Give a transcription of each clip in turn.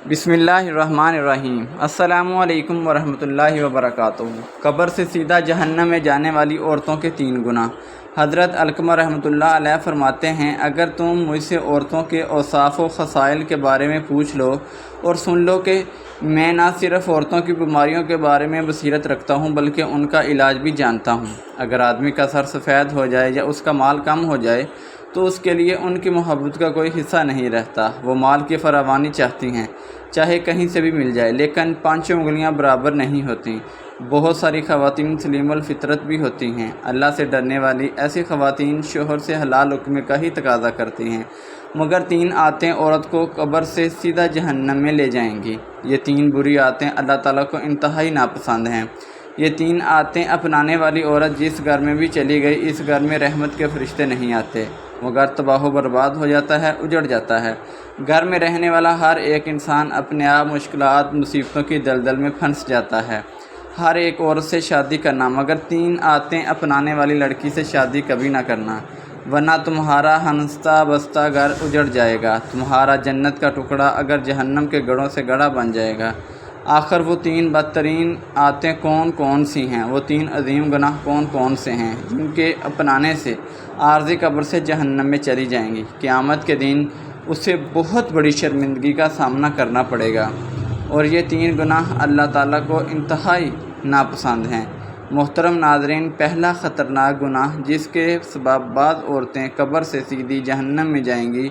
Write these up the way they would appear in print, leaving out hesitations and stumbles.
بسم اللہ الرحمن الرحیم۔ السلام علیکم ورحمۃ اللہ وبرکاتہ۔ قبر سے سیدھا جہنم میں جانے والی عورتوں کے 3 گناہ۔ حضرت علقمہ رحمۃ اللہ علیہ فرماتے ہیں، اگر تم مجھ سے عورتوں کے اوصاف و خصائل کے بارے میں پوچھ لو اور سن لو کہ میں نہ صرف عورتوں کی بیماریوں کے بارے میں بصیرت رکھتا ہوں بلکہ ان کا علاج بھی جانتا ہوں۔ اگر آدمی کا سر سفید ہو جائے یا اس کا مال کم ہو جائے تو اس کے لیے ان کی محبت کا کوئی حصہ نہیں رہتا۔ وہ مال کی فراوانی چاہتی ہیں، چاہے کہیں سے بھی مل جائے، لیکن 5 انگلیاں برابر نہیں ہوتیں۔ بہت ساری خواتین سلیم الفطرت بھی ہوتی ہیں۔ اللہ سے ڈرنے والی ایسی خواتین شوہر سے حلال حکم کا ہی تقاضا کرتی ہیں، مگر 3 عادتیں عورت کو قبر سے سیدھا جہنم میں لے جائیں گی۔ یہ 3 بری عادتیں اللہ تعالیٰ کو انتہائی ناپسند ہیں۔ یہ 3 عادتیں اپنانے والی عورت جس گھر میں بھی چلی گئی، اس گھر میں رحمت کے فرشتے نہیں آتے۔ وہ گھر تباہ و برباد ہو جاتا ہے، اجڑ جاتا ہے۔ گھر میں رہنے والا ہر ایک انسان اپنے آپ مشکلات مصیبتوں کی دلدل میں پھنس جاتا ہے۔ ہر ایک عورت سے شادی کرنا، مگر 3 عادتیں اپنانے والی لڑکی سے شادی کبھی نہ کرنا، ورنہ تمہارا ہنستا بستا گھر اجڑ جائے گا۔ تمہارا جنت کا ٹکڑا اگر جہنم کے گڑھوں سے گڑھا بن جائے گا۔ آخر وہ 3 بدترین عادتیں کون سی ہیں؟ وہ 3 عظیم گناہ کون سے ہیں جن کے اپنانے سے عارضی قبر سے جہنم میں چلی جائیں گی؟ قیامت کے دن اسے بہت بڑی شرمندگی کا سامنا کرنا پڑے گا، اور یہ 3 گناہ اللہ تعالیٰ کو انتہائی ناپسند ہیں۔ محترم ناظرین، پہلا خطرناک گناہ جس کے سبب بعض عورتیں قبر سے سیدھی جہنم میں جائیں گی،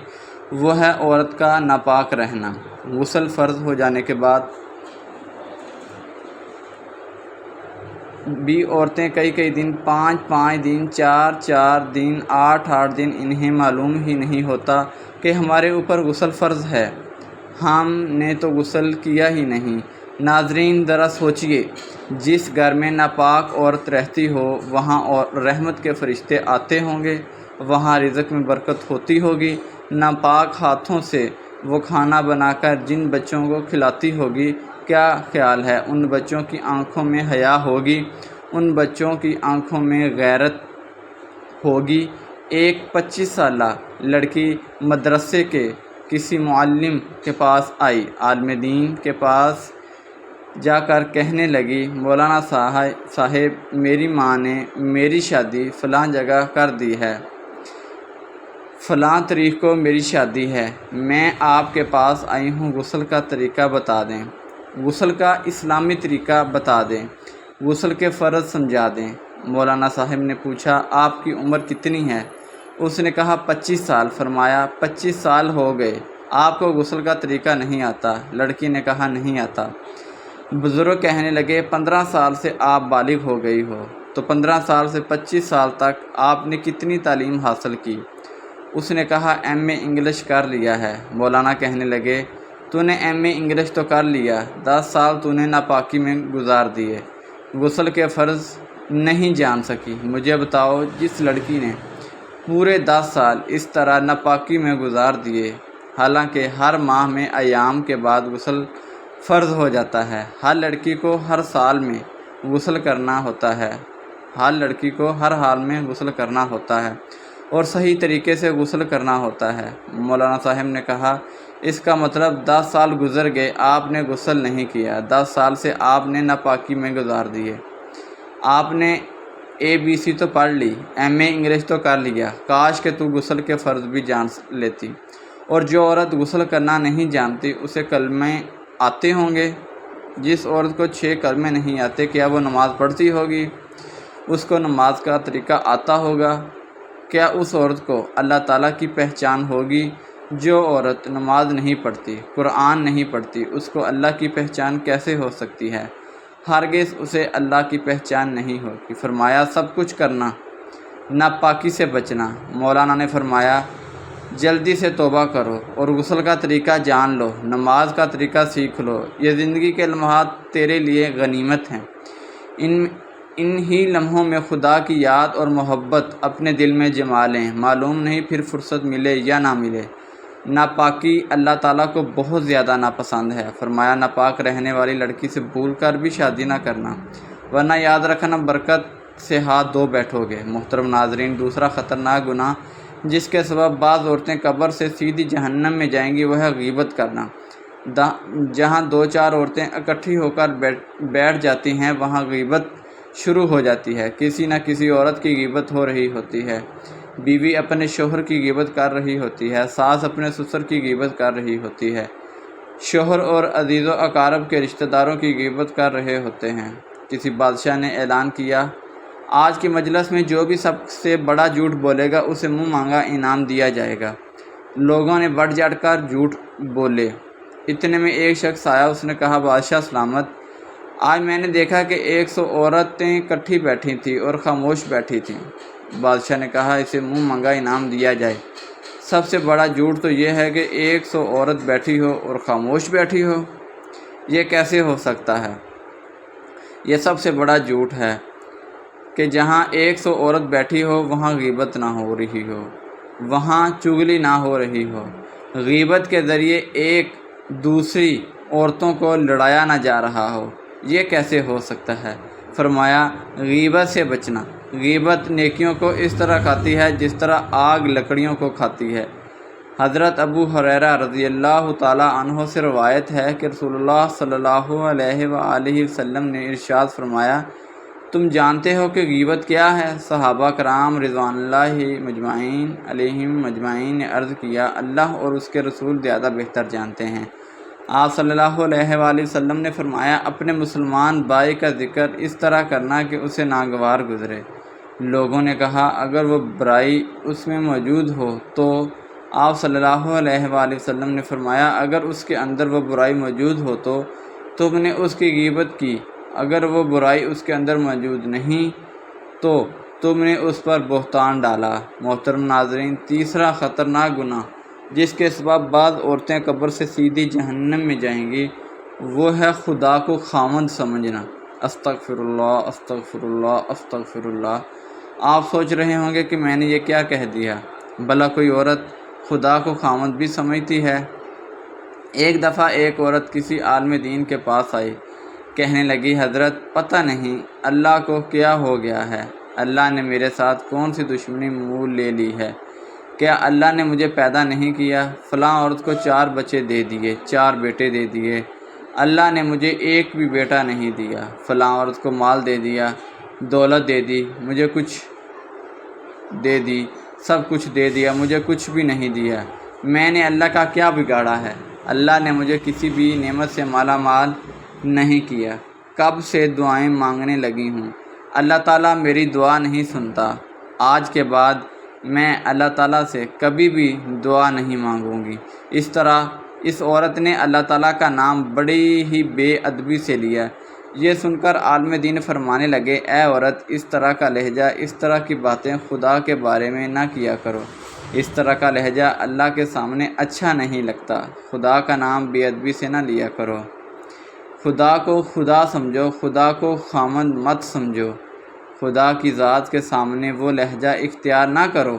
وہ ہے عورت کا ناپاک رہنا۔ غسل فرض ہو جانے کے بعد بھی عورتیں کئی دن، 5 دن، 4 دن، 8 دن انہیں معلوم ہی نہیں ہوتا کہ ہمارے اوپر غسل فرض ہے، ہم نے تو غسل کیا ہی نہیں۔ ناظرین، ذرا سوچئے، جس گھر میں ناپاک عورت رہتی ہو وہاں رحمت کے فرشتے آتے ہوں گے، وہاں رزق میں برکت ہوتی ہوگی۔ ناپاک ہاتھوں سے وہ کھانا بنا کر جن بچوں کو کھلاتی ہوگی، کیا خیال ہے ان بچوں کی آنکھوں میں حیا ہوگی؟ ان بچوں کی آنکھوں میں غیرت ہوگی؟ ایک 25 سالہ لڑکی مدرسے کے کسی معلم کے پاس آئی، عالم دین کے پاس جا کر کہنے لگی، مولانا صاحب، میری ماں نے میری شادی فلاں جگہ کر دی ہے، فلاں تاریخ کو میری شادی ہے، میں آپ کے پاس آئی ہوں، غسل کا طریقہ بتا دیں، غسل کا اسلامی طریقہ بتا دیں، غسل کے فرض سمجھا دیں۔ مولانا صاحب نے پوچھا، آپ کی عمر کتنی ہے؟ اس نے کہا 25 سال۔ فرمایا 25 سال ہو گئے، آپ کو غسل کا طریقہ نہیں آتا؟ لڑکی نے کہا نہیں آتا۔ بزرگ کہنے لگے 15 سال سے آپ بالغ ہو گئی ہو، تو 15 سال سے 25 سال تک آپ نے کتنی تعلیم حاصل کی؟ اس نے کہا ایم اے انگلش کر لیا ہے۔ مولانا کہنے لگے، تو نے ایم اے انگلش تو کر لیا، 10 سال تو نے ناپاکی میں گزار دیے، غسل کے فرض نہیں جان سکی۔ مجھے بتاؤ، جس لڑکی نے پورے 10 سال اس طرح ناپاکی میں گزار دیے، حالانکہ ہر ماہ میں ایام کے بعد غسل فرض ہو جاتا ہے، ہر لڑکی کو ہر سال میں غسل کرنا ہوتا ہے، ہر لڑکی کو ہر حال میں غسل کرنا ہوتا ہے اور صحیح طریقے سے غسل کرنا ہوتا ہے۔ مولانا صاحب نے کہا، اس کا مطلب 10 سال گزر گئے، آپ نے غسل نہیں کیا، 10 سال سے آپ نے ناپاکی میں گزار دیے۔ آپ نے ABC تو پڑھ لی، ایم اے انگلش تو کر لیا، کاش کہ تو غسل کے فرض بھی جان لیتی۔ اور جو عورت غسل کرنا نہیں جانتی، اسے کلمے آتے ہوں گے؟ جس عورت کو 6 کلمے نہیں آتے، کیا وہ نماز پڑھتی ہوگی؟ اس کو نماز کا طریقہ آتا ہوگا؟ کیا اس عورت کو اللہ تعالیٰ کی پہچان ہوگی؟ جو عورت نماز نہیں پڑھتی، قرآن نہیں پڑھتی، اس کو اللہ کی پہچان کیسے ہو سکتی ہے؟ ہرگز اسے اللہ کی پہچان نہیں ہوگی۔ فرمایا سب کچھ کرنا، ناپاکی سے بچنا۔ مولانا نے فرمایا جلدی سے توبہ کرو اور غسل کا طریقہ جان لو، نماز کا طریقہ سیکھ لو۔ یہ زندگی کے لمحات تیرے لیے غنیمت ہیں، ان ہی لمحوں میں خدا کی یاد اور محبت اپنے دل میں جما لیں، معلوم نہیں پھر فرصت ملے یا نہ ملے۔ ناپاکی اللہ تعالیٰ کو بہت زیادہ ناپسند ہے۔ فرمایا ناپاک رہنے والی لڑکی سے بھول کر بھی شادی نہ کرنا، ورنہ یاد رکھنا برکت سے ہاتھ دھو بیٹھو گے۔ محترم ناظرین، دوسرا خطرناک گناہ جس کے سبب بعض عورتیں قبر سے سیدھی جہنم میں جائیں گی، وہ ہے غیبت کرنا۔ جہاں دو چار عورتیں اکٹھی ہو کر بیٹھ جاتی ہیں وہاں غیبت شروع ہو جاتی ہے۔ کسی نہ کسی عورت کی غیبت ہو رہی ہوتی ہے۔ بیوی اپنے شوہر کی غیبت کر رہی ہوتی ہے، ساس اپنے سسر کی غیبت کر رہی ہوتی ہے، شوہر اور عزیز و اقارب کے رشتہ داروں کی غیبت کر رہے ہوتے ہیں۔ کسی بادشاہ نے اعلان کیا، آج کے مجلس میں جو بھی سب سے بڑا جھوٹ بولے گا اسے منہ مانگا انعام دیا جائے گا۔ لوگوں نے بڑھ چڑھ کر جھوٹ بولے۔ اتنے میں ایک شخص آیا، اس نے کہا، بادشاہ سلامت، آج میں نے دیکھا کہ 100 عورتیں اکٹھی بیٹھی تھیں اور خاموش بیٹھی تھیں۔ بادشاہ نے کہا، اسے منہ مانگا انعام دیا جائے۔ سب سے بڑا جھوٹ تو یہ ہے کہ 100 عورت بیٹھی ہو اور خاموش بیٹھی ہو، یہ کیسے ہو سکتا ہے؟ یہ سب سے بڑا جھوٹ ہے کہ جہاں 100 عورت بیٹھی ہو وہاں غیبت نہ ہو رہی ہو، وہاں چغلی نہ ہو رہی ہو، غیبت کے ذریعے ایک دوسری عورتوں کو لڑایا نہ جا رہا ہو، یہ کیسے ہو سکتا ہے؟ فرمایا، غیبت سے بچنا۔ غیبت نیکیوں کو اس طرح کھاتی ہے جس طرح آگ لکڑیوں کو کھاتی ہے۔ حضرت ابو ہریرہ رضی اللہ تعالیٰ عنہ سے روایت ہے کہ رسول اللہ صلی اللہ علیہ وآلہ وسلم نے ارشاد فرمایا، تم جانتے ہو کہ غیبت کیا ہے؟ صحابہ کرام رضوان اللہ مجمعین علیہم مجمعین نے عرض کیا، اللہ اور اس کے رسول زیادہ بہتر جانتے ہیں۔ آپ صلی اللہ علیہ وآلہ وسلم نے فرمایا، اپنے مسلمان بھائی کا ذکر اس طرح کرنا کہ اسے ناگوار گزرے۔ لوگوں نے کہا، اگر وہ برائی اس میں موجود ہو تو؟ آپ صلی اللہ علیہ وآلہ وسلم نے فرمایا، اگر اس کے اندر وہ برائی موجود ہو تو تم نے اس کی غیبت کی، اگر وہ برائی اس کے اندر موجود نہیں تو تم نے اس پر بہتان ڈالا۔ محترم ناظرین، تیسرا خطرناک گناہ جس کے سبب بعض عورتیں قبر سے سیدھی جہنم میں جائیں گی، وہ ہے خدا کو خامند سمجھنا۔ استغفر اللہ، استغفر اللہ، استغفر اللہ۔ آپ سوچ رہے ہوں گے کہ میں نے یہ کیا کہہ دیا؟ بھلا کوئی عورت خدا کو خامند بھی سمجھتی ہے؟ ایک دفعہ ایک عورت کسی عالم دین کے پاس آئی، کہنے لگی، حضرت پتہ نہیں اللہ کو کیا ہو گیا ہے، اللہ نے میرے ساتھ کون سی دشمنی مول لے لی ہے؟ کیا اللہ نے مجھے پیدا نہیں کیا؟ فلاں عورت کو 4 بچے دے دیے، 4 بیٹے دے دیے، اللہ نے مجھے ایک بھی بیٹا نہیں دیا۔ فلاں عورت کو مال دے دیا، دولت دے دی، مجھے کچھ دے دی، سب کچھ دے دیا، مجھے کچھ بھی نہیں دیا۔ میں نے اللہ کا کیا بگاڑا ہے؟ اللہ نے مجھے کسی بھی نعمت سے مالا مال نہیں کیا۔ کب سے دعائیں مانگنے لگی ہوں، اللہ تعالیٰ میری دعا نہیں سنتا۔ آج کے بعد میں اللہ تعالیٰ سے کبھی بھی دعا نہیں مانگوں گی۔ اس طرح اس عورت نے اللہ تعالیٰ کا نام بڑی ہی بے ادبی سے لیا۔ یہ سن کر عالم دین فرمانے لگے، اے عورت، اس طرح کا لہجہ، اس طرح کی باتیں خدا کے بارے میں نہ کیا کرو۔ اس طرح کا لہجہ اللہ کے سامنے اچھا نہیں لگتا۔ خدا کا نام بے ادبی سے نہ لیا کرو۔ خدا کو خدا سمجھو، خدا کو خامند مت سمجھو۔ خدا کی ذات کے سامنے وہ لہجہ اختیار نہ کرو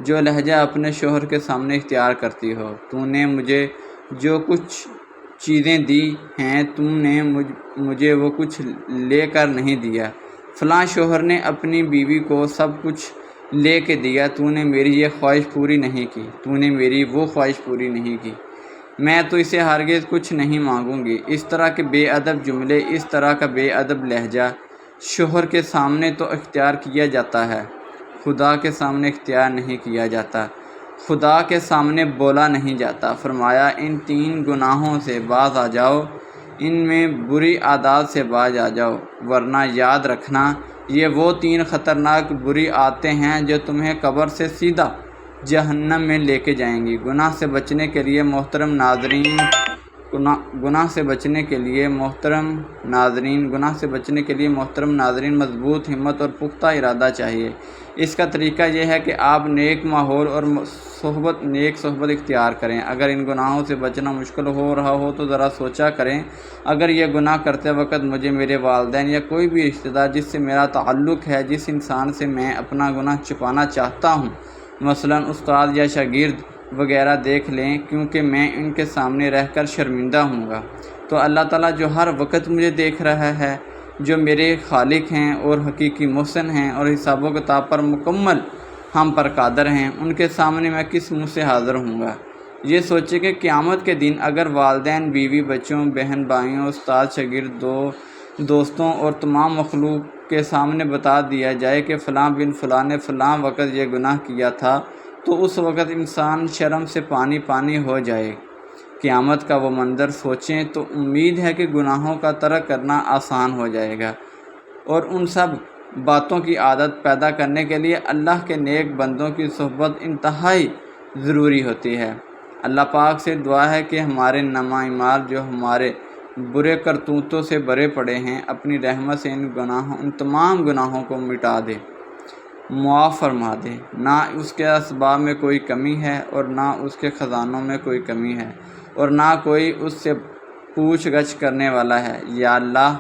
جو لہجہ اپنے شوہر کے سامنے اختیار کرتی ہو۔ تو نے مجھے جو کچھ چیزیں دی ہیں، تم نے مجھے وہ کچھ لے کر نہیں دیا۔ فلاں شوہر نے اپنی بیوی کو سب کچھ لے کے دیا، تو نے میری یہ خواہش پوری نہیں کی، تو نے میری وہ خواہش پوری نہیں کی، میں تو اسے ہرگز کچھ نہیں مانگوں گی۔ اس طرح کے بے ادب جملے، اس طرح کا بے ادب لہجہ شوہر کے سامنے تو اختیار کیا جاتا ہے، خدا کے سامنے اختیار نہیں کیا جاتا، خدا کے سامنے بولا نہیں جاتا۔ فرمایا، ان 3 گناہوں سے باز آ جاؤ، ان میں بری عادات سے باز آ جاؤ، ورنہ یاد رکھنا یہ وہ 3 خطرناک بری عادتیں ہیں جو تمہیں قبر سے سیدھا جہنم میں لے کے جائیں گی۔ گناہ سے بچنے کے لیے محترم ناظرین مضبوط ہمت اور پختہ ارادہ چاہیے۔ اس کا طریقہ یہ ہے کہ آپ نیک ماحول اور نیک صحبت اختیار کریں۔ اگر ان گناہوں سے بچنا مشکل ہو رہا ہو تو ذرا سوچا کریں، اگر یہ گناہ کرتے وقت مجھے میرے والدین یا کوئی بھی رشتہ دار جس سے میرا تعلق ہے، جس انسان سے میں اپنا گناہ چھپانا چاہتا ہوں، مثلا استاد یا شاگرد وغیرہ دیکھ لیں، کیونکہ میں ان کے سامنے رہ کر شرمندہ ہوں گا، تو اللہ تعالیٰ جو ہر وقت مجھے دیکھ رہا ہے، جو میرے خالق ہیں اور حقیقی محسن ہیں اور حساب و کتاب پر مکمل ہم پر قادر ہیں، ان کے سامنے میں کس منہ سے حاضر ہوں گا؟ یہ سوچیں کہ قیامت کے دن اگر والدین، بیوی، بچوں، بہن بھائیوں، استاد شاگرد، دوستوں اور تمام مخلوق کے سامنے بتا دیا جائے کہ فلاں بن فلاں نے فلاں وقت یہ گناہ کیا تھا، تو اس وقت انسان شرم سے پانی پانی ہو جائے۔ قیامت کا وہ منظر سوچیں تو امید ہے کہ گناہوں کا ترک کرنا آسان ہو جائے گا، اور ان سب باتوں کی عادت پیدا کرنے کے لیے اللہ کے نیک بندوں کی صحبت انتہائی ضروری ہوتی ہے۔ اللہ پاک سے دعا ہے کہ ہمارے نامہ اعمال جو ہمارے برے کرتوتوں سے بھرے پڑے ہیں، اپنی رحمت سے ان تمام گناہوں کو مٹا دے، معاف فرما دے۔ نہ اس کے اسباب میں کوئی کمی ہے اور نہ اس کے خزانوں میں کوئی کمی ہے، اور نہ کوئی اس سے پوچھ گچھ کرنے والا ہے۔ یا اللہ،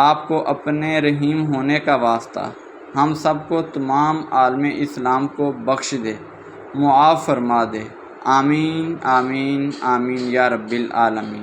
آپ کو اپنے رحیم ہونے کا واسطہ ہم سب کو تمام عالم اسلام کو بخش دے، معاف فرما دے۔ آمین آمین آمین یا رب العالمین۔